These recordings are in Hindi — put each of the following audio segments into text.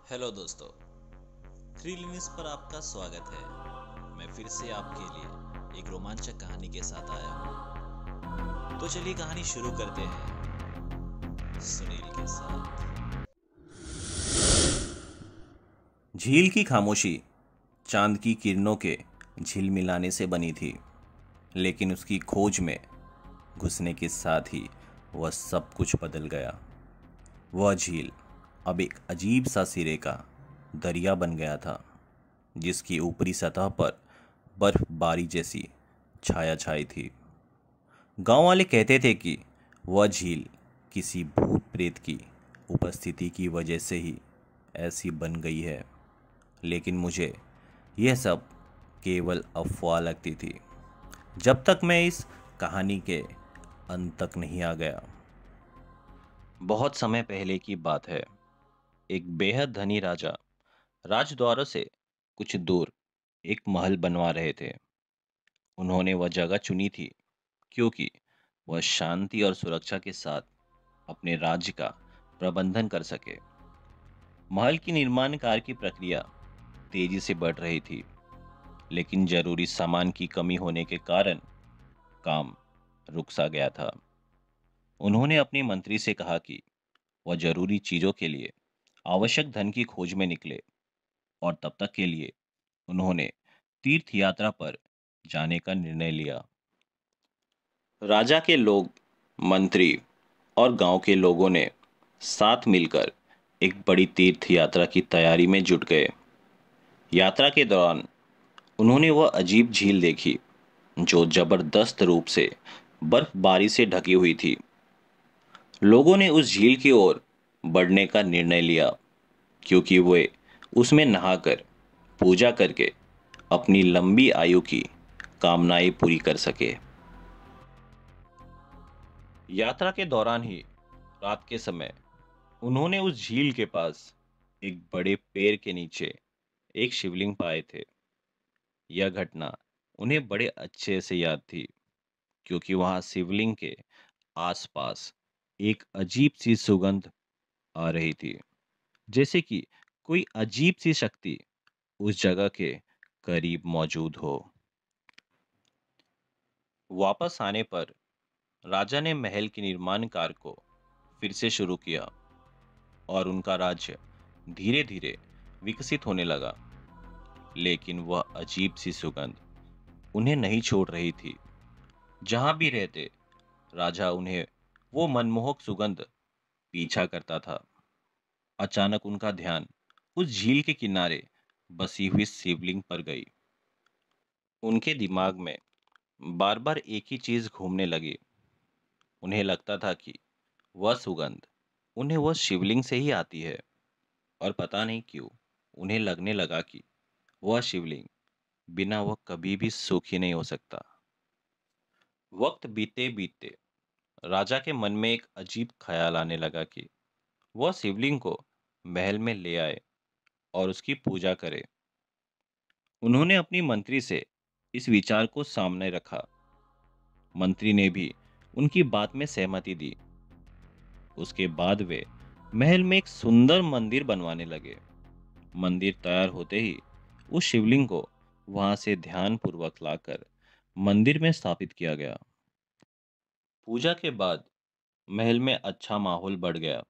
हेलो दोस्तों, थ्रिल न्यूज़ पर आपका स्वागत है। मैं फिर से आपके लिए एक रोमांचक कहानी के साथ आया हूँ। तो चलिए कहानी शुरू करते हैं सुनील के साथ। झील की खामोशी चांद की किरणों के झिलमिलाने से बनी थी, लेकिन उसकी खोज में घुसने के साथ ही वह सब कुछ बदल गया। वह झील अब एक अजीब सा सिरे का दरिया बन गया था, जिसकी ऊपरी सतह पर बर्फबारी जैसी छाया छाई थी। गांव वाले कहते थे कि वह झील किसी भूत प्रेत की उपस्थिति की वजह से ही ऐसी बन गई है, लेकिन मुझे यह सब केवल अफवाह लगती थी, जब तक मैं इस कहानी के अंत तक नहीं आ गया। बहुत समय पहले की बात है। एक बेहद धनी राजा राजद्वारों से कुछ दूर एक महल बनवा रहे थे। उन्होंने वह जगह चुनी थी क्योंकि वह शांति और सुरक्षा के साथ अपने राज्य का प्रबंधन कर सके। महल की निर्माण कार्य की प्रक्रिया तेजी से बढ़ रही थी, लेकिन जरूरी सामान की कमी होने के कारण काम रुक सा गया था। उन्होंने अपने मंत्री से कहा कि वह जरूरी चीजों के लिए आवश्यक धन की खोज में निकले, और तब तक के लिए उन्होंने तीर्थ यात्रा पर जाने का निर्णय लिया। राजा के लोग, मंत्री और गांव के लोगों ने साथ मिलकर एक बड़ी तीर्थ यात्रा की तैयारी में जुट गए। यात्रा के दौरान उन्होंने वह अजीब झील देखी जो जबरदस्त रूप से बर्फबारी से ढकी हुई थी। लोगों ने उस झील की ओर बढ़ने का निर्णय लिया क्योंकि वे उसमें नहाकर पूजा करके अपनी लंबी आयु की कामनाएं पूरी कर सके। यात्रा के दौरान ही रात के समय उन्होंने उस झील के पास एक बड़े पेड़ के नीचे एक शिवलिंग पाए थे। यह घटना उन्हें बड़े अच्छे से याद थी क्योंकि वहां शिवलिंग के आसपास एक अजीब सी सुगंध आ रही थी, जैसे कि कोई अजीब सी शक्ति उस जगह के करीब मौजूद हो। वापस आने पर राजा ने महल के निर्माण कार्य को फिर से शुरू किया और उनका राज्य धीरे धीरे विकसित होने लगा। लेकिन वह अजीब सी सुगंध उन्हें नहीं छोड़ रही थी। जहां भी रहते, राजा उन्हें वो मनमोहक सुगंध पीछा करता था। अचानक उनका ध्यान उस झील के किनारे बसी हुई शिवलिंग पर गई। उनके दिमाग में बार बार एक ही चीज घूमने लगी। उन्हें लगता था कि वह सुगंध उन्हें वह शिवलिंग से ही आती है, और पता नहीं क्यों उन्हें लगने लगा कि वह शिवलिंग बिना वह कभी भी सुखी नहीं हो सकता। वक्त बीते बीते राजा के मन में एक अजीब ख्याल आने लगा कि वह शिवलिंग को महल में ले आए और उसकी पूजा करे। उन्होंने अपनी मंत्री से इस विचार को सामने रखा। मंत्री ने भी उनकी बात में सहमति दी। उसके बाद वे महल में एक सुंदर मंदिर बनवाने लगे। मंदिर तैयार होते ही उस शिवलिंग को वहां से ध्यान पूर्वक लाकर मंदिर में स्थापित किया गया। पूजा के बाद महल में अच्छा माहौल बढ़ गया,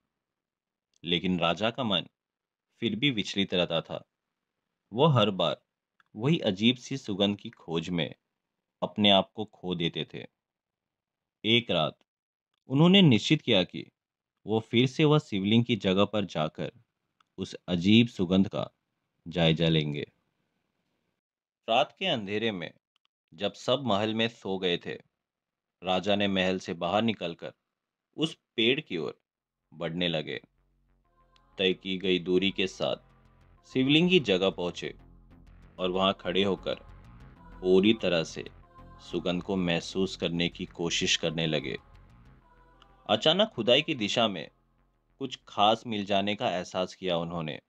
लेकिन राजा का मन फिर भी विचलित रहता था। वह हर बार वही अजीब सी सुगंध की खोज में अपने आप को खो देते थे। एक रात उन्होंने निश्चित किया कि वो फिर से वह शिवलिंग की जगह पर जाकर उस अजीब सुगंध का जायजा लेंगे। रात के अंधेरे में जब सब महल में सो गए थे, राजा ने महल से बाहर निकलकर उस पेड़ की ओर बढ़ने लगे। तय की गई दूरी के साथ शिवलिंग की जगह पहुंचे और वहां खड़े होकर पूरी तरह से सुगंध को महसूस करने की कोशिश करने लगे। अचानक खुदाई की दिशा में कुछ खास मिल जाने का एहसास किया उन्होंने।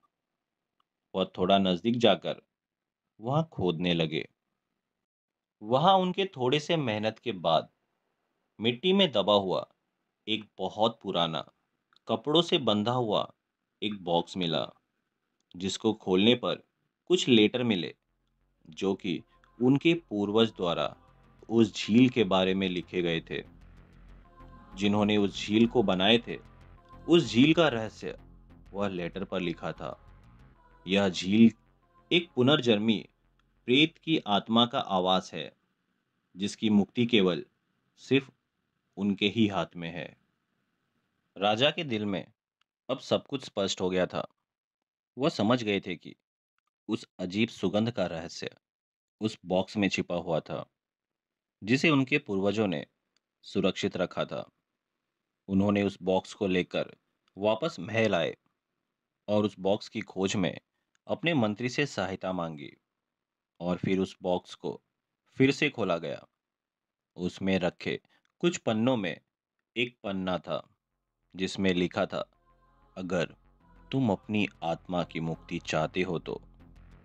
वह थोड़ा नजदीक जाकर वहां खोदने लगे। वहां उनके थोड़े से मेहनत के बाद मिट्टी में दबा हुआ एक बहुत पुराना कपड़ों से बंधा हुआ एक बॉक्स मिला। जिसको खोलने पर कुछ लेटर मिले जो कि उनके पूर्वज द्वारा उस झील के बारे में लिखे गए थे। जिन्होंने उस झील को बनाए थे, उस झील का रहस्य वह लेटर पर लिखा था। यह झील एक पुनर्जन्मी प्रेत की आत्मा का आवास है, जिसकी मुक्ति केवल सिर्फ उनके ही हाथ में है। राजा के दिल में अब सब कुछ स्पष्ट हो गया था। वह समझ गए थे कि उस अजीब सुगंध का रहस्य उस बॉक्स में छिपा हुआ था, जिसे उनके पूर्वजों ने सुरक्षित रखा था। उन्होंने उस बॉक्स को लेकर वापस महल आए और उस बॉक्स की खोज में अपने मंत्री से सहायता मांगी। और फिर उस बॉक्स को फिर से खोला गया। उसमें रखे कुछ पन्नों में एक पन्ना था जिसमें लिखा था, अगर तुम अपनी आत्मा की मुक्ति चाहते हो तो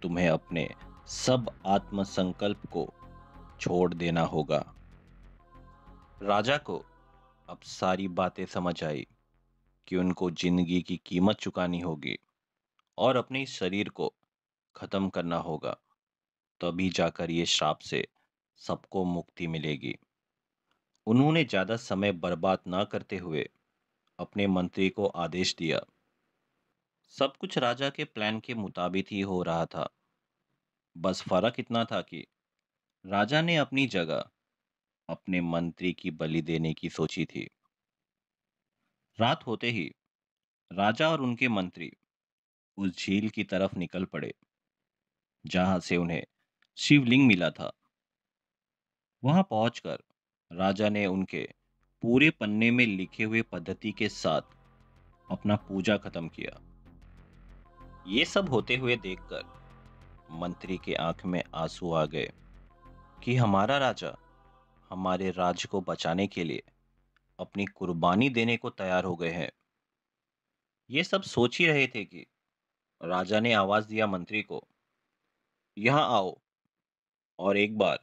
तुम्हें अपने सब आत्म संकल्प को छोड़ देना होगा। राजा को अब सारी बातें समझ आई कि उनको जिंदगी की कीमत चुकानी होगी और अपने इस शरीर को खत्म करना होगा। तभी जाकर ये श्राप से सबको मुक्ति मिलेगी। उन्होंने ज्यादा समय बर्बाद ना करते हुए अपने मंत्री को आदेश दिया। सब कुछ राजा के प्लान के मुताबिक ही हो रहा था। बस फर्क इतना था कि राजा ने अपनी जगह अपने मंत्री की बलि देने की सोची थी। रात होते ही राजा और उनके मंत्री उस झील की तरफ निकल पड़े जहां से उन्हें शिवलिंग मिला था। वहां पहुंचकर राजा ने उनके पूरे पन्ने में लिखे हुए पद्धति के साथ अपना पूजा खत्म किया। ये सब होते हुए देखकर मंत्री के आंख में आंसू आ गए कि हमारा राजा हमारे राज्य को बचाने के लिए अपनी कुर्बानी देने को तैयार हो गए हैं। ये सब सोच ही रहे थे कि राजा ने आवाज दिया मंत्री को, यहाँ आओ और एक बार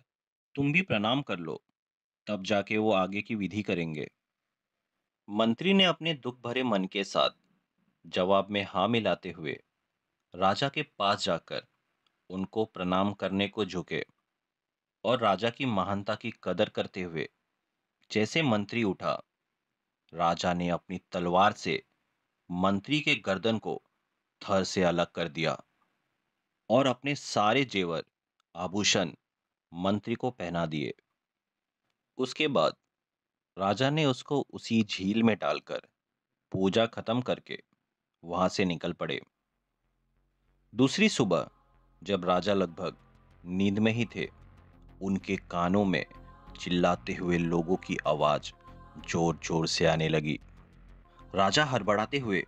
तुम भी प्रणाम कर लो, तब जाके वो आगे की विधि करेंगे। मंत्री ने अपने दुख भरे मन के साथ जवाब में हाँ मिलाते हुए राजा के पास जाकर उनको प्रणाम करने को झुके और राजा की महानता की कदर करते हुए जैसे मंत्री उठा, राजा ने अपनी तलवार से मंत्री के गर्दन को धड़ से अलग कर दिया और अपने सारे जेवर आभूषण मंत्री को पहना दिए। उसके बाद राजा ने उसको उसी झील में डालकर पूजा खत्म करके वहां से निकल पड़े। दूसरी सुबह जब राजा लगभग नींद में ही थे, उनके कानों में चिल्लाते हुए लोगों की आवाज जोर जोर से आने लगी। राजा हड़बड़ाते हुए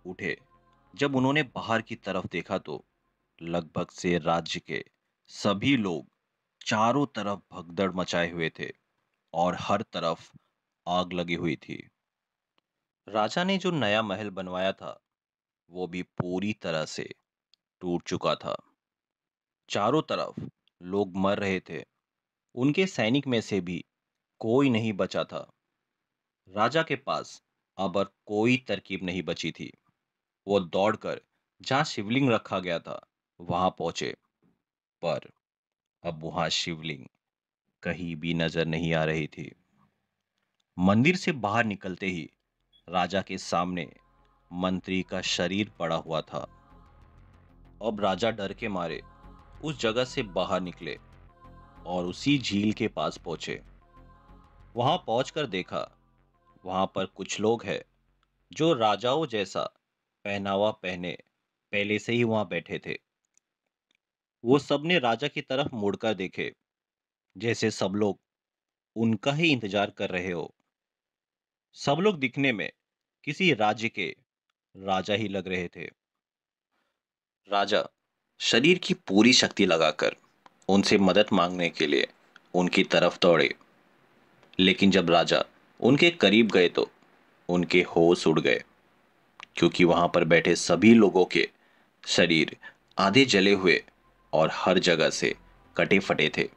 उठे। जब उन्होंने बाहर की तरफ देखा तो लगभग से राज्य के सभी लोग चारों तरफ भगदड़ मचाए हुए थे और हर तरफ आग लगी हुई थी। राजा ने जो नया महल बनवाया था वो भी पूरी तरह से टूट चुका था। चारों तरफ लोग मर रहे थे। उनके सैनिक में से भी कोई नहीं बचा था। राजा के पास अब और कोई तरकीब नहीं बची थी। वो दौड़कर जहां शिवलिंग रखा गया था वहां पहुंचे, पर अब वहां शिवलिंग कहीं भी नजर नहीं आ रही थी। मंदिर से बाहर निकलते ही राजा के सामने मंत्री का शरीर पड़ा हुआ था। अब राजा डर के मारे उस जगह से बाहर निकले और उसी झील के पास पहुंचे। वहां पहुंचकर देखा, वहां पर कुछ लोग हैं जो राजाओं जैसा पहनावा पहने पहले से ही वहां बैठे थे। वो सब ने राजा की तरफ मुड़कर देखे, जैसे सब लोग उनका ही इंतजार कर रहे हो। सब लोग दिखने में किसी राज्य के राजा ही लग रहे थे। राजा शरीर की पूरी शक्ति लगाकर उनसे मदद मांगने के लिए उनकी तरफ दौड़े, लेकिन जब राजा उनके करीब गए तो उनके होश उड़ गए, क्योंकि वहां पर बैठे सभी लोगों के शरीर आधे जले हुए और हर जगह से कटे फटे थे।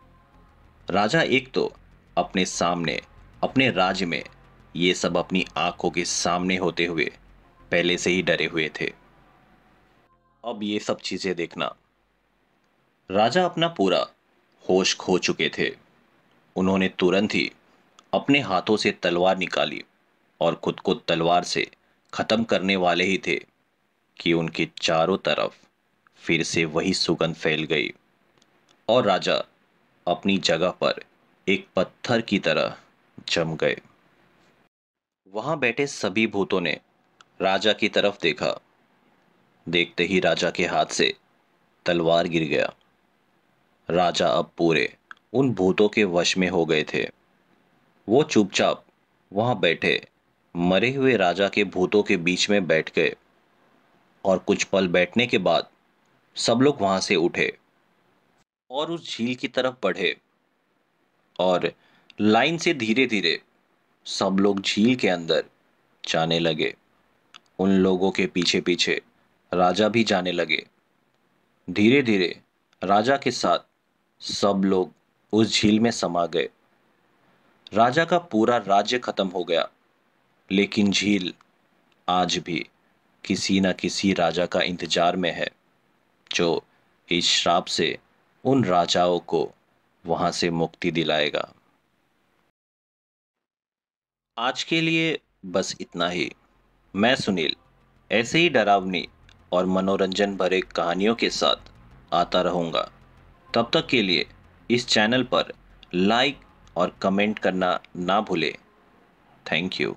राजा एक तो अपने सामने अपने राज्य में ये सब अपनी आंखों के सामने होते हुए पहले से ही डरे हुए थे, अब ये सब चीजें देखना। राजा अपना पूरा होश खो चुके थे। उन्होंने तुरंत ही अपने हाथों से तलवार निकाली और खुद को तलवार से खत्म करने वाले ही थे कि उनके चारों तरफ फिर से वही सुगंध फैल गई और राजा अपनी जगह पर एक पत्थर की तरह जम गए। वहां बैठे सभी भूतों ने राजा की तरफ देखा। देखते ही राजा के हाथ से तलवार गिर गया। राजा अब पूरे उन भूतों के वश में हो गए थे। वो चुपचाप वहां बैठे मरे हुए राजा के भूतों के बीच में बैठ गए और कुछ पल बैठने के बाद सब लोग वहां से उठे और उस झील की तरफ बढ़े और लाइन से धीरे धीरे सब लोग झील के अंदर जाने लगे। उन लोगों के पीछे पीछे राजा भी जाने लगे। धीरे धीरे राजा के साथ सब लोग उस झील में समा गए। राजा का पूरा राज्य खत्म हो गया, लेकिन झील आज भी किसी न किसी राजा का इंतजार में है जो इस श्राप से उन राजाओं को वहां से मुक्ति दिलाएगा। आज के लिए बस इतना ही। मैं सुनील ऐसे ही डरावनी और मनोरंजन भरे कहानियों के साथ आता रहूंगा। तब तक के लिए इस चैनल पर लाइक और कमेंट करना ना भूलें। Thank you.